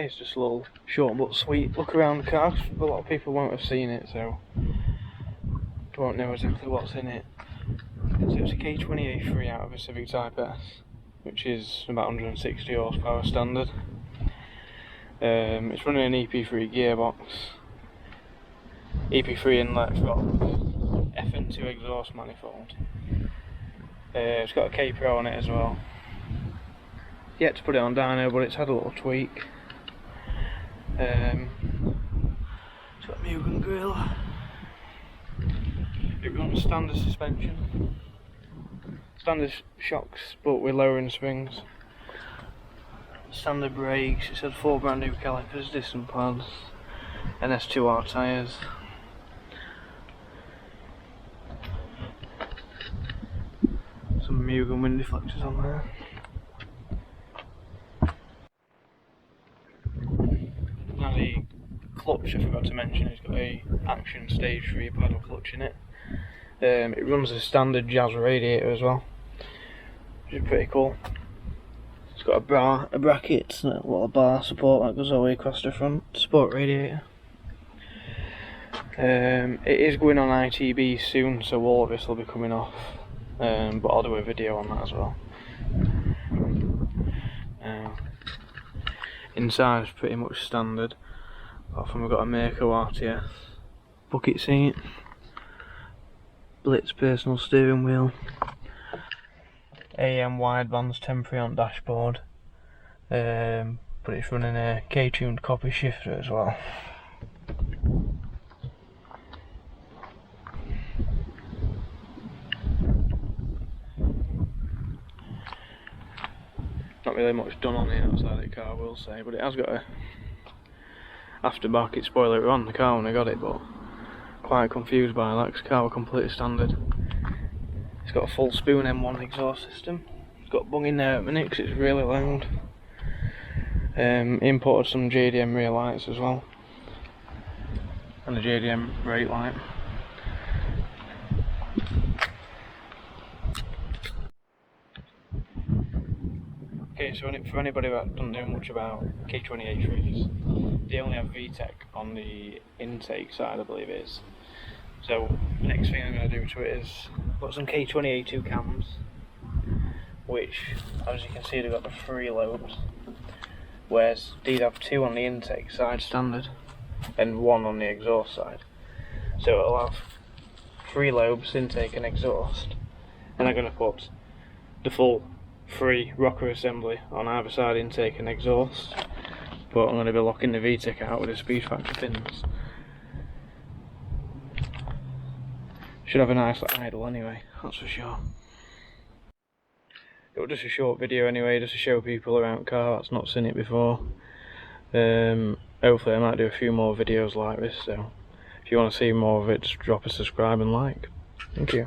It's just a little short but sweet look around the car. A lot of people won't have seen it, so won't know exactly what's in it. So it's a K20 A3 out of a Civic Type S, which is about 160 horsepower standard. It's running an EP3 gearbox, EP3 inlet, it's got FN2 exhaust manifold. It's got a K Pro on it as well. Yet to put it on dyno, but it's had a little tweak. It's got a Mugen grill. It runs standard suspension, standard shocks but with lowering springs, standard brakes. It's had 4 brand new calipers, disc pads, and S2R tyres. Some Mugen wind deflectors on there. Now the clutch, I forgot to mention, it's got a Action Stage 3 paddle clutch in it. It runs a standard Jazz radiator as well, which is pretty cool. It's got a bracket, a little bar support that goes all the way across the front, sport radiator. It is going on ITB soon, so all of this will be coming off, but I'll do a video on that as well. Inside is pretty much standard, apart from we've got a Mako RTS, bucket seat, Blitz personal steering wheel, AM widebands temporary on dashboard, but it's running a K-tuned copy shifter as well. Not really much done on the outside of the car, I will say, but it has got a aftermarket spoiler on the car when I got it, but quite confused by that because the car was completely standard. It's got a full spoon M1 exhaust system. It's got bung in there at minute because it's really loud. Imported some JDM rear lights as well, and a JDM brake light. Okay, so for anybody that doesn't know much about K20 A3s, they only have VTEC on the intake side, I believe it is. So the next thing I'm going to do to it is put some K20 A2 cams, which, as you can see, they've got the 3 lobes, whereas these have 2 on the intake side standard and 1 on the exhaust side. So it'll have 3 lobes, intake and exhaust, and I'm going to put the full 3 rocker assembly on either side, intake and exhaust, but I'm going to be locking the VTEC out with the speed factor pins. Should have a nice idle anyway, that's for sure. It was just a short video anyway, just to show people around the car that's not seen it before. Hopefully I might do a few more videos like this, so if you want to see more of it, just drop a subscribe and like. Thank you.